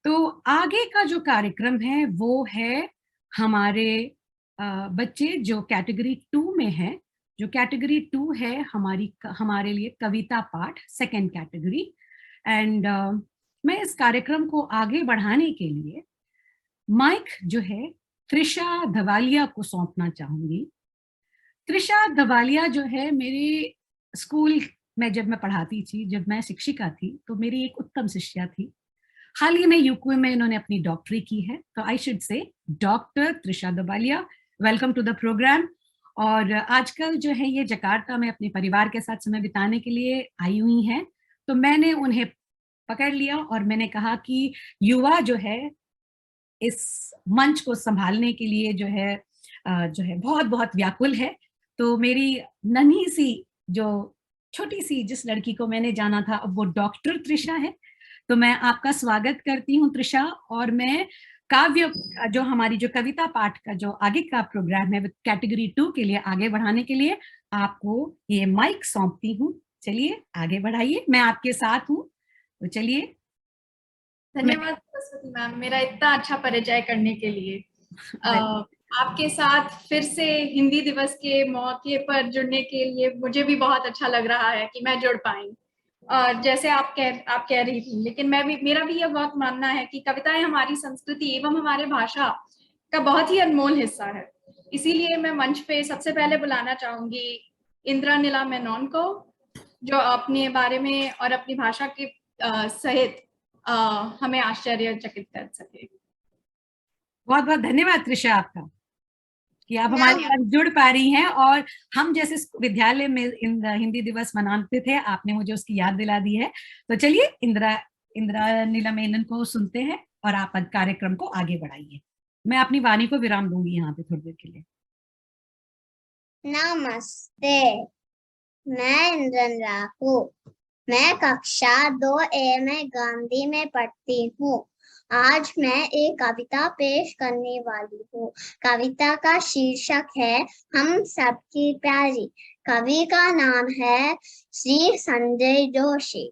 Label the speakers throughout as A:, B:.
A: तो आगे का जो कार्यक्रम है वो है हमारे बच्चे जो कैटेगरी 2 में है। जो कैटेगरी 2 है हमारे लिए कविता पाठ, सेकंड कैटेगरी। एंड मैं इस कार्यक्रम को आगे बढ़ाने के लिए माइक जो है त्रिशा धवालिया को सौंपना चाहूंगी। त्रिशा धवालिया जो है मेरे स्कूल में जब मैं पढ़ाती थी, जब मैं शिक्षिका थी, तो मेरी एक उत्तम शिष्या थी। हाल ही में यूके में इन्होंने अपनी डॉक्टरी की है, तो I should say doctor Trisha Dhawalia, welcome to the programme. और आजकल जो है ये जकार्ता में अपने परिवार के साथ समय बिताने के लिए आई हुई हैं, तो मैंने उन्हें पकड़ लिया और मैंने कहा कि युवा जो है इस मंच को संभालने के लिए जो है बहुत बहुत व्याकुल है। तो मेरी नन्ही सी जो छोटी सी जिस लड़की को मैंने जाना था, अब वो डॉक्टर त्रिशा है। तो मैं आपका स्वागत करती हूँ त्रिशा, और मैं काव्य जो हमारी जो कविता पाठ का जो आगे का प्रोग्राम है कैटेगरी 2 के लिए आगे बढ़ाने के लिए आपको ये माइक सौंपती हूँ। चलिए आगे बढ़ाइए, मैं आपके साथ हूँ, तो चलिए।
B: धन्यवाद सरस्वती मैम, मेरा इतना अच्छा परिचय करने के लिए। आपके साथ फिर से हिंदी दिवस के मौके पर जुड़ने के लिए मुझे भी बहुत अच्छा लग रहा है कि मैं जुड़ पाई। और जैसे आप कह रही थी, लेकिन मेरा भी यह बहुत मानना है कि कविताएं हमारी संस्कृति एवं हमारे भाषा का बहुत ही अनमोल हिस्सा है। इसीलिए मैं मंच पे सबसे पहले बुलाना चाहूंगी इंद्रानीला मेनन को, जो अपने बारे में और अपनी भाषा के सहित हमें आश्चर्यचकित कर सके।
A: बहुत बहुत धन्यवाद त्रिशा आपका कि आप हमारे साथ जुड़ पा रही हैं। और हम जैसे विद्यालय में हिंदी दिवस मनाते थे, आपने मुझे उसकी याद दिला दी है। तो चलिए इंद्रानीला मेनन को सुनते हैं और आप कार्यक्रम को आगे बढ़ाइए। मैं अपनी वाणी को विराम दूंगी यहाँ पे थोड़ी देर के लिए।
C: नमस्ते, मैं इंद्रानीला हूँ। मैं कक्षा 2A में गांधी में पढ़ती हूँ। आज मैं एक कविता पेश करने वाली हूँ। कविता का शीर्षक है हम सबकी प्यारी। कवि का नाम है श्री संजय जोशी।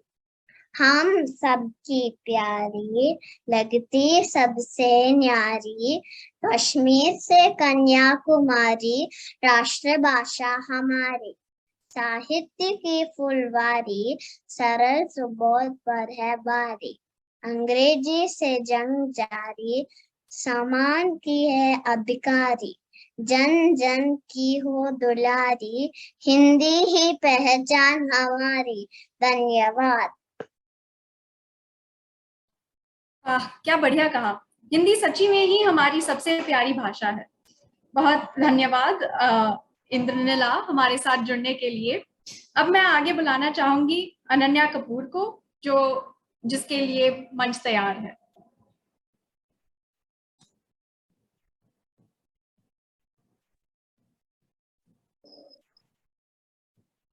C: हम सबकी प्यारी, लगती सबसे न्यारी, कश्मीर से कन्याकुमारी, राष्ट्रभाषा हमारी। साहित्य की फुलवारी, सरल सुबोध पर है बारी। अंग्रेजी से जंग जारी, समान की है अधिकारी। जन जन की हो दुलारी, हिंदी ही पहचान हमारी। धन्यवाद।
B: क्या बढ़िया कहा। हिंदी सच्ची में ही हमारी सबसे प्यारी भाषा है। बहुत धन्यवाद इंद्रनीला हमारे साथ जुड़ने के लिए। अब मैं आगे बुलाना चाहूंगी अनन्या कपूर को, जिसके लिए मंच तैयार है।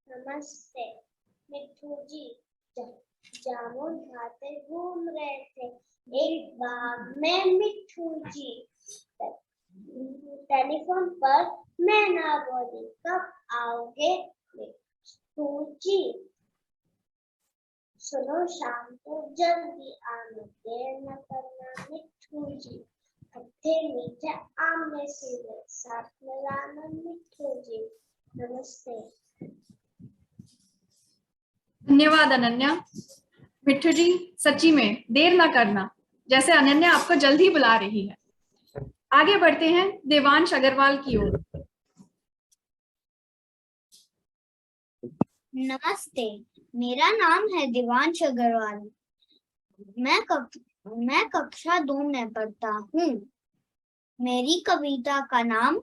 C: नमस्ते, मिट्ठू जी जामुन खाते घूम रहे थे एक बाग में मिट्ठू जी। टेलीफोन पर मैं ना बोली कब आओगे मिट्ठू जी। सुनो शाम को जल्दी आना, देर न करना मिट्ठू जी। खट्टे मीठे आम में सीधे साथ में लाना मिट्ठू जी। नमस्ते।
B: धन्यवाद अनन्या। मिट्ठू जी सच्ची में देर ना करना, जैसे अनन्या आपको जल्द ही बुला रही है। आगे बढ़ते हैं देवांश अग्रवाल की ओर।
C: नमस्ते, मेरा नाम है देवांश अग्रवाल। मैं कक्षा 2 में पढ़ता हूँ। मेरी कविता का नाम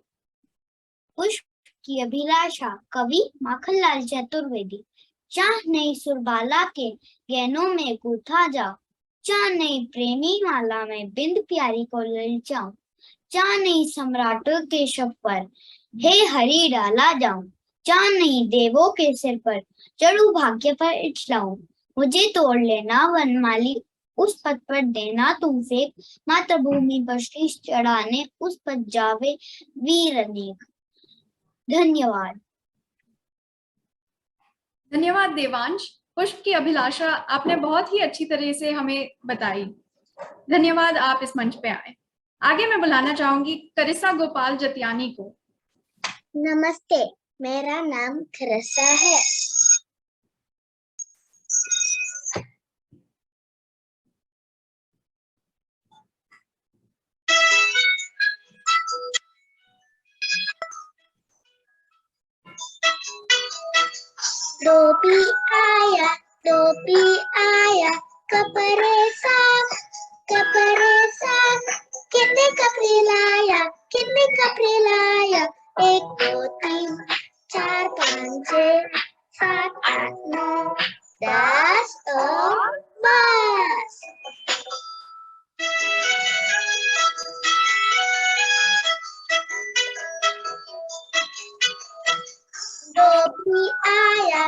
C: पुष्प की अभिलाषा। कवि माखनलाल चतुर्वेदी। चाह नहीं सुरबाला के गहनों में गूथा जाओ, चाह नहीं प्रेमी माला में बिंद प्यारी को ललचाऊं, चाह नहीं सम्राटों के शव पर हे हरि डाला जाऊं, चाह नहीं देवों के सिर पर चढ़ू भाग्य पर इठलाऊं। मुझे तोड़ लेना वनमाली, उस पद पर देना तुम फेंक, मातृभूमि पर शीश चढ़ाने उस पर जावे वीर अनेक। धन्यवाद।
B: धन्यवाद देवांश। पुष्प की अभिलाषा आपने बहुत ही अच्छी तरह से हमें बताई। धन्यवाद आप इस मंच पे आए। आगे मैं बुलाना चाहूंगी करिसा गोपाल जतियानी को।
C: नमस्ते, मेरा नाम खरसा है। टोपी आया, कपड़े साफ, कितने कपड़े लाया, 1 2 3 4 5 6 7 8 9 10 और बस। धोबी आया,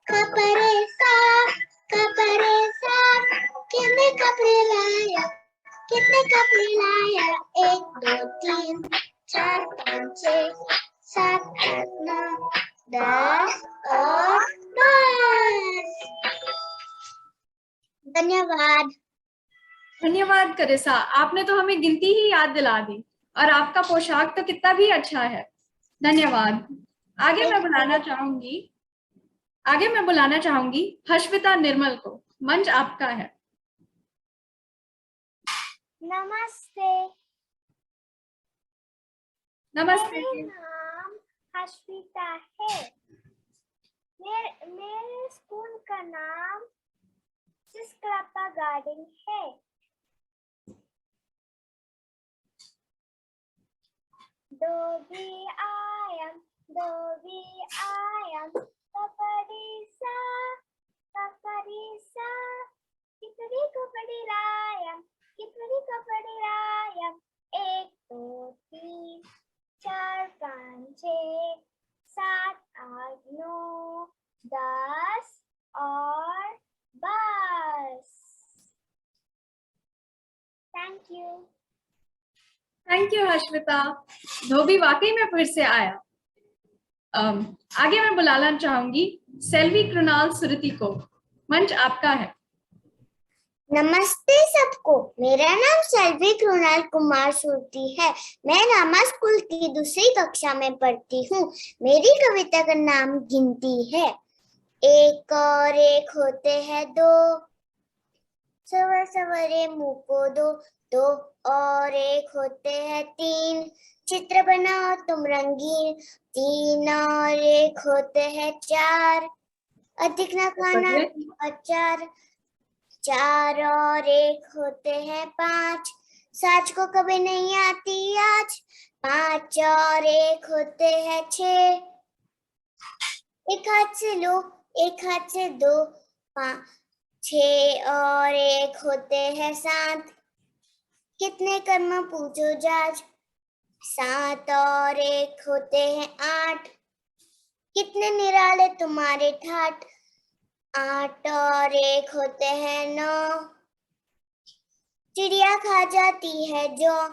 C: कपड़े साफ, कितने कपड़े लाया, 1 2 3 4 5 6 7 8 9 10 और बस। धन्यवाद।
B: धन्यवाद करिसा, आपने तो हमें गिनती ही याद दिला दी और आपका पोशाक तो कितना भी अच्छा है। धन्यवाद। आगे मैं बुलाना चाहूंगी हर्षिता निर्मल को। मंच आपका है।
C: नमस्ते,
B: नमस्ते।
C: मेरा नाम हर्षिता है। मेरे स्कूल का नाम सिस्क्रापा गार्डन है। धोबी आया, कपड़ी सा, कितनी कपड़ी लाया, 1 2 3 4 5 6 7 8 9 10 और बस। थैंक
B: यू हर्षिता, धोबी वाकई में फिर से आया। आगे मैं बुलाना चाहूंगी सेल्वी कृणाल सुरती को। मंच आपका है।
C: नमस्ते सबको, मेरा नाम सेल्वी कृणाल कुमार सुरती है। मैं रामा स्कूल की दूसरी कक्षा में पढ़ती हूँ। मेरी कविता का नाम गिनती है। 1 और 1 होते हैं 2, सवरे मुंह को 2, 2 और 1 होते हैं 3, चित्र बनाओ तुम रंगीन, 3 और 1 होते हैं 4, अधिक न खाना अचार, 4 और 1 होते हैं 5, साज को कभी नहीं आती आज, 5 और 1 होते हैं 6, एक हाथ से लो, एक हाथ से दो, 6 और 1 होते हैं 7, कितने कर्म पूछो जाज, 7 और 1 होते हैं 8, कितने निराले तुम्हारे ठाट, 8 और 1 होते हैं 9, चिड़िया खा जाती है जो,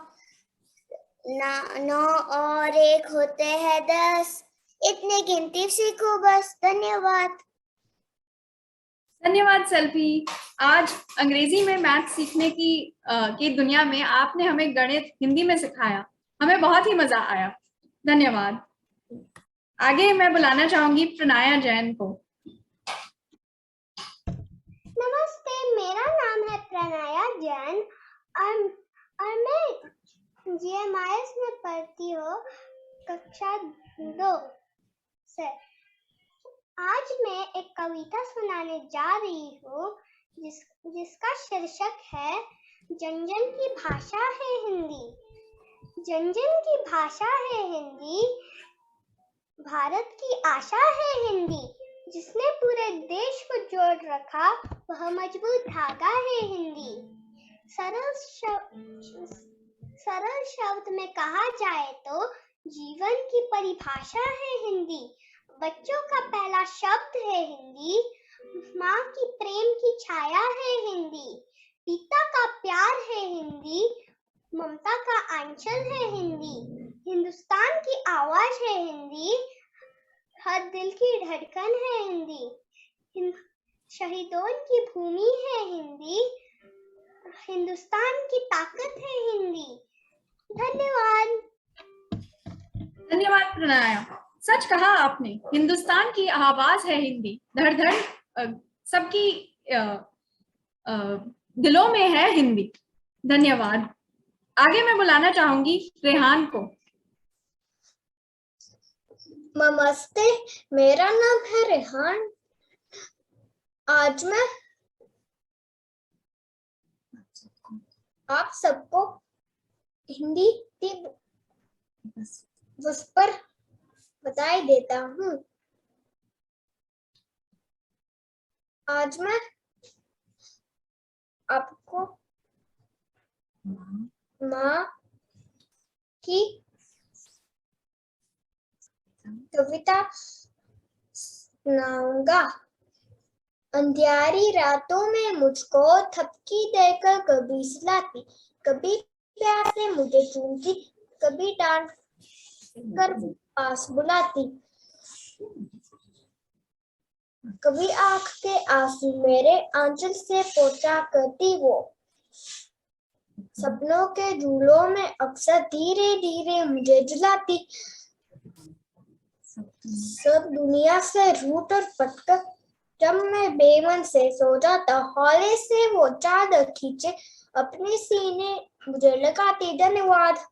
C: 9 और 1 होते हैं 10, इतने गिनती सीखो बस। धन्यवाद।
B: धन्यवाद सेल्फी। आज अंग्रेजी में मैथ सीखने की दुनिया में आपने हमें गणित हिंदी में सिखाया, हमें बहुत ही मजा आया। धन्यवाद। आगे मैं बुलाना चाहूंगी प्रणया जैन को।
C: नमस्ते, मेरा नाम है प्रणया जैन और मैं GMIS में पढ़ती हूँ, कक्षा 2 से। आज मैं एक कविता सुनाने जा रही हूँ जिसका शीर्षक है जन जन की भाषा है हिंदी। जन जन की भाषा है हिंदी, भारत की आशा है हिंदी, जिसने पूरे देश को जोड़ रखा वह मजबूत धागा है हिंदी। सरल शब्द में कहा जाए तो जीवन की परिभाषा है हिंदी। बच्चों का पहला शब्द है हिंदी, माँ की प्रेम की छाया है हिंदी, पिता का प्यार है हिंदी, ममता का आंचल है हिंदी, हिंदुस्तान की आवाज है हिंदी, हर दिल की धड़कन है हिंदी, शहीदों की भूमि है हिंदी, हिंदुस्तान की ताकत है हिंदी। धन्यवाद।
B: धन्यवाद प्रणया, सच कहा आपने, हिंदुस्तान की आवाज है हिंदी, धड़ धड़ सबकी दिलों में है हिंदी। धन्यवाद। आगे मैं बुलाना चाहूंगी रेहान को।
C: नमस्ते, मेरा नाम है रेहान। आज मैं आप सबको हिंदी दिवस पर बधाई देता हूँ। आज मैं आपको माँ की कविता सुनाऊंगा। अंधियारी रातों में मुझको थपकी देकर कभी सुलाती, कभी प्यार से मुझे चूमती, कभी डांट कर पास बुलाती, कभी आंख के आंसू मेरे आंचल से पोंछा करती वो। सपनों के झूलों में अक्सर धीरे धीरे मुझे झुलाती। सब दुनिया से रूठ और पटकर जब मैं बेमन से सो जाता, हौले से वो चादर खींचे अपने सीने मुझे लगाती। धन्यवाद।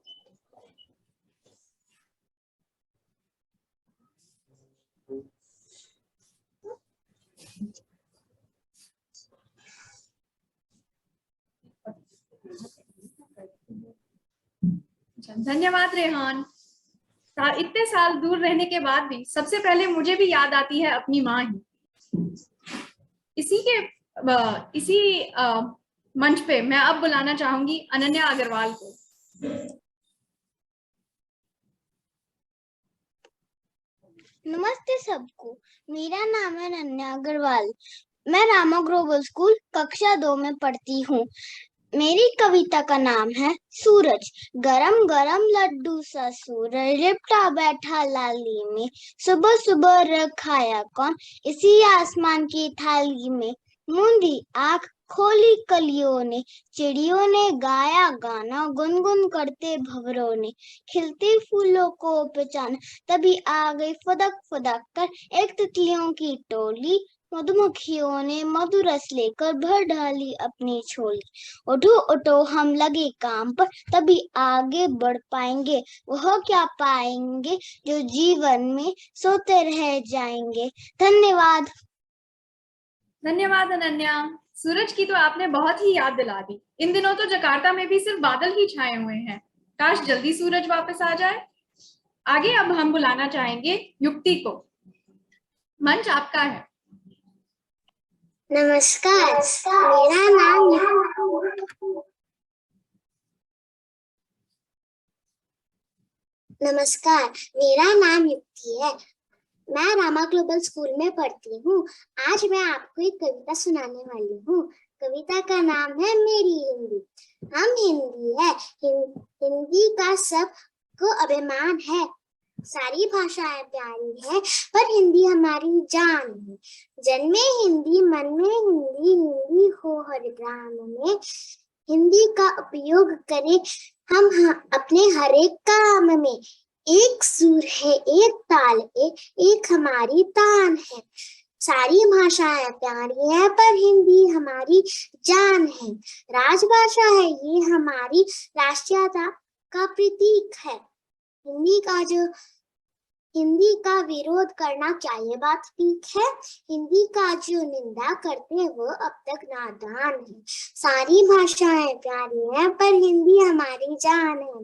B: धन्यवाद रेहान। इतने साल दूर रहने के बाद भी सबसे पहले मुझे भी याद आती है अपनी माँ ही। इसी मंच पे मैं अब बुलाना चाहूंगी अनन्या अग्रवाल को।
C: नमस्ते सबको, मेरा नाम है अनन्या अग्रवाल। मैं रामा ग्लोबल स्कूल कक्षा 2 में पढ़ती हूँ। मेरी कविता का नाम है सूरज। गरम गरम लड्डू सा सूरज लिपटा बैठा लाली में, सुबह सुबह रखाया कौन इसी आसमान की थाली में। मूंदी आँख खोली कलियों ने, चिड़ियों ने गाया गाना, गुनगुन करते भंवरों ने खिलते फूलों को पहचाना। तभी आ गई फदक फदक कर एक तितलियों की टोली, मधुमक्खियों ने मधु रस लेकर भर डाली अपनी झोली। उठो उठो हम लगे काम पर, तभी आगे बढ़ पाएंगे। वह क्या पाएंगे जो जीवन में सोते रह जाएंगे। धन्यवाद।
B: धन्यवाद अनन्या। सूरज की तो आपने बहुत ही याद दिला दी। इन दिनों तो जकार्ता में भी सिर्फ बादल ही छाए हुए हैं। काश जल्दी सूरज वापस आ जाए। आगे अब हम बुलाना चाहेंगे युक्ति को। मंच आपका है।
C: नमस्कार, मेरा नाम युक्ति है। मैं रामा ग्लोबल स्कूल में पढ़ती हूँ। आज मैं आपको एक कविता सुनाने वाली हूँ। कविता का नाम है मेरी हिंदी। हम हिंदी है, हिंदी का सबको अभिमान है। सारी भाषाएं प्यारी है, पर हिंदी हमारी जान है। जन्मे हिंदी, मन में हिंदी, हिंदी हो हर ग्राम में। हिंदी का उपयोग करें हम अपने हर एक काम में। एक सुर है, एक ताल है, एक हमारी तान है। सारी भाषाएं प्यारी है, पर हिंदी हमारी जान है। राजभाषा है ये हमारी, राष्ट्रीयता का प्रतीक है। हिंदी का विरोध करना क्या ये बात ठीक है? हिंदी का जो निंदा करते वो अब तक नादान है। सारी भाषाएं प्यारी हैं, पर हिंदी हमारी जान है।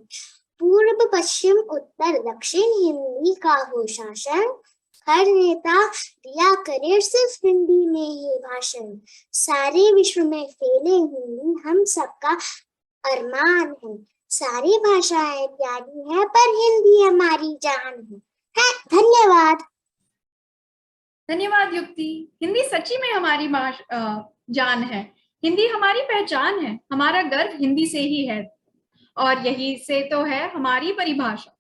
C: पूर्व पश्चिम उत्तर दक्षिण हिंदी का हो शासन। हर नेता दिया करे सिर्फ हिंदी में ही भाषण। सारे विश्व में फैले हिंदी हम सबका अरमान है। सारी भाषाएं प्यारी हैं, पर हिंदी हमारी जान है। धन्यवाद।
B: धन्यवाद युक्ति। हिंदी सच्ची में हमारी जान है। हिंदी हमारी पहचान है। हमारा गर्व हिंदी से ही है, और यही से तो है हमारी परिभाषा।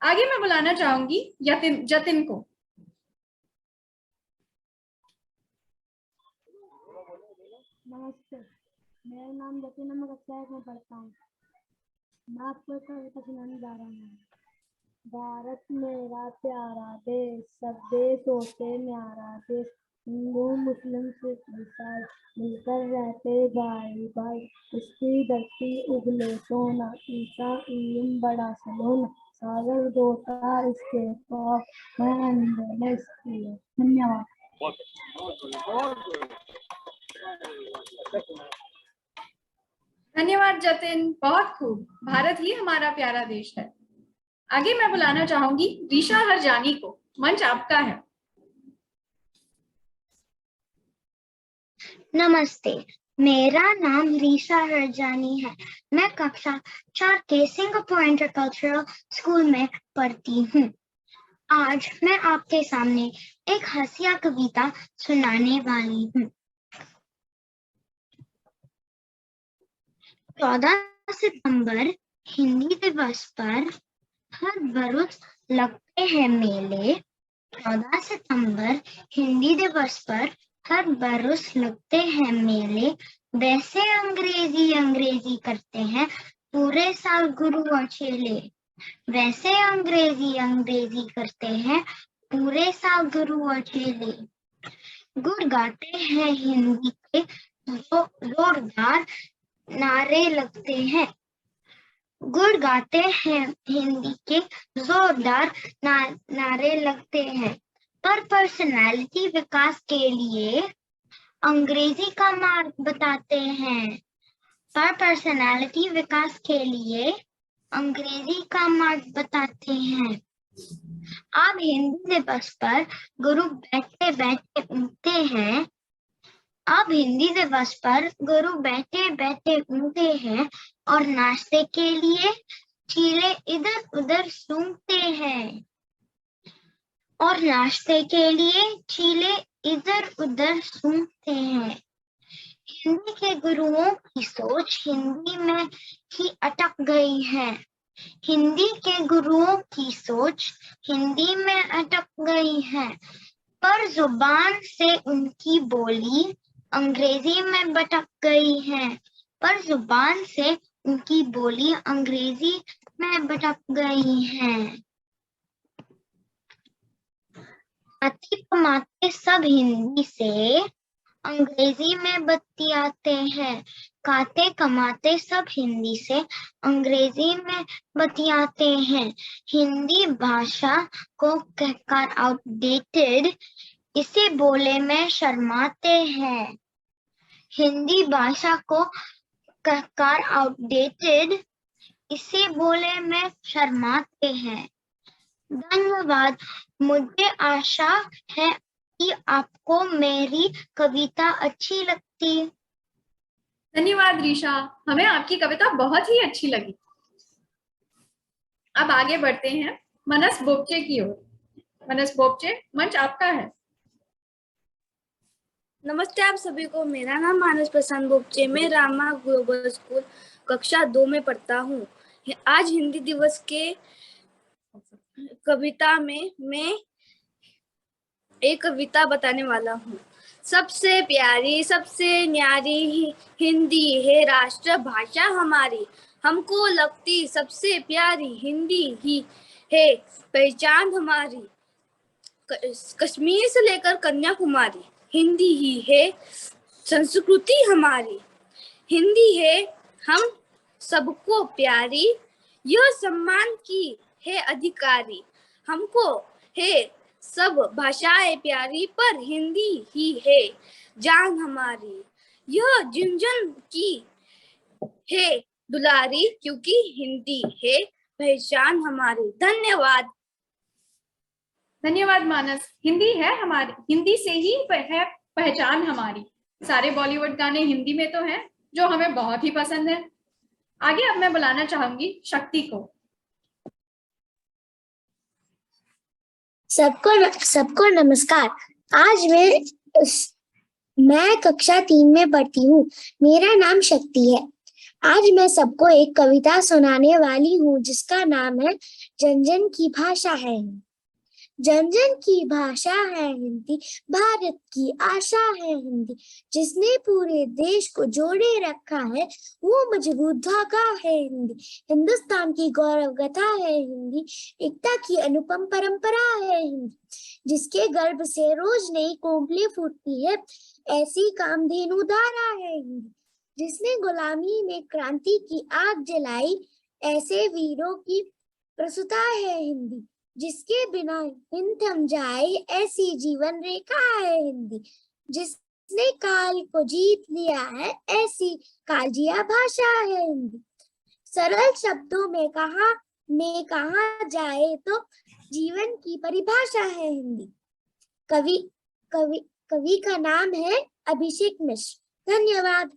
B: आगे मैं बुलाना चाहूंगी जतिन को।
D: नमस्ते, मेरा नाम जतिन है, मैं कक्षा 1 में पढ़ता हूँ। मैं आपको एक कविता सुनाने जा रहा हूँ। भारत मेरा प्यारा देश, सब देशों से न्यारा देश, हिंदू मुस्लिम सिख ईसाई मिलकर रहते भाई भाई, इसकी धरती उगले सोना, ईसा ईम बड़ा सलोना, सागर दोता इसके पास, मैं अंदर इसकी। धन्यवाद।
B: धन्यवाद जतिन, बहुत खूब। भारत ही हमारा प्यारा देश है। आगे मैं बुलाना चाहूंगी रीशा हरजानी को। मंच आपका है।
C: नमस्ते, मेरा नाम रीशा हरजानी है। मैं कक्षा 4 के सिंगापुर इंटरकल्चरल स्कूल में पढ़ती हूँ। आज मैं आपके सामने एक हास्य कविता सुनाने वाली हूँ। 14 सितंबर हिंदी दिवस पर हर बरस लगते हैं मेले। 14 सितंबर हिंदी दिवस पर हर बरस लगते हैं मेले। वैसे अंग्रेजी करते हैं पूरे साल गुरु और चेले। वैसे अंग्रेजी करते हैं पूरे साल गुरु और चेले। गुण गाते हैं हिंदी के जोरदार नारे लगते हैं। गुण गाते हैं हिंदी के जोरदार नारे लगते हैं। पर पर्सनालिटी विकास के लिए अंग्रेजी का मार्ग बताते हैं। पर पर्सनालिटी विकास के लिए अंग्रेजी का मार्ग बताते हैं। अब हिंदी दिवस पर गुरु बैठे बैठे उठते हैं। अब हिंदी दिवस पर गुरु बैठे बैठे उठते हैं और नाश्ते के लिए चीले इधर उधर सूंघते हैं। और नाश्ते के लिए चीले इधर उधर सूंघते हैं। हिंदी के गुरुओं की सोच हिंदी में ही अटक गई है। हिंदी के गुरुओं की सोच हिंदी में अटक गई है। पर जुबान से उनकी बोली अंग्रेजी में भटक गई है। पर जुबान से उनकी बोली अंग्रेजी में भटक गई है। अति कमाते सब हिंदी से अंग्रेजी में बतियाते हैं। खाते कमाते सब हिंदी से अंग्रेजी में बतियाते हैं। हिंदी भाषा को कहकर आउटडेटेड इसे बोले में शर्माते हैं। हिंदी भाषा को कहकर आउटडेटेड इसे बोले में शर्माते हैं। धन्यवाद। मुझे आशा है कि आपको मेरी कविता अच्छी लगती।
B: धन्यवाद रीशा, हमें आपकी कविता बहुत ही अच्छी लगी। अब आगे बढ़ते हैं मनस बोपचे की ओर। मनस बोपचे, मंच आपका है।
D: नमस्ते आप सभी को। मेरा नाम मानस प्रशांत बोपचे, मैं रामा ग्लोबल स्कूल कक्षा 2 में पढ़ता हूँ। आज हिंदी दिवस के कविता में मैं एक कविता बताने वाला हूँ। सबसे प्यारी सबसे न्यारी हिंदी है राष्ट्र भाषा हमारी। हमको लगती सबसे प्यारी हिंदी ही है पहचान हमारी। कश्मीर से लेकर कन्याकुमारी हिंदी ही है संस्कृति हमारी। हिंदी है हम सबको प्यारी, यह सम्मान की है अधिकारी। हमको है सब भाषाएं प्यारी, पर हिंदी ही है जान हमारी। यह जिन की है दुलारी, क्योंकि हिंदी है पहचान हमारी। धन्यवाद।
B: धन्यवाद मानस। हिंदी है हमारी, हिंदी से ही है पहचान हमारी। सारे बॉलीवुड गाने हिंदी में तो हैं, जो हमें बहुत ही पसंद है। आगे अब मैं बुलाना चाहूंगी शक्ति को।
E: सबको नमस्कार। आज मैं कक्षा 3 में पढ़ती हूँ। मेरा नाम शक्ति है। आज मैं सबको एक कविता सुनाने वाली हूँ जिसका नाम है जन जन की भाषा है। जन जन की भाषा है हिंदी, भारत की आशा है हिंदी। जिसने पूरे देश को जोड़े रखा है वो मजबूत धागा है हिंदी। हिंदुस्तान की गौरव गाथा है हिंदी, एकता की अनुपम परंपरा है हिंदी। जिसके गर्भ से रोज नई कोमलें फूटती है, ऐसी कामधेनु धारा है हिंदी। जिसने गुलामी में क्रांति की आग जलाई, ऐसे वीरों की प्रसूता है हिंदी। जिसके बिना हिंद थम जाए, ऐसी जीवन रेखा है हिंदी। जिसने काल को जीत लिया है, ऐसी कालजिया भाषा है हिंदी। सरल शब्दों में कहा जाए तो जीवन की परिभाषा है हिंदी। कवि का नाम है अभिषेक मिश्र। धन्यवाद।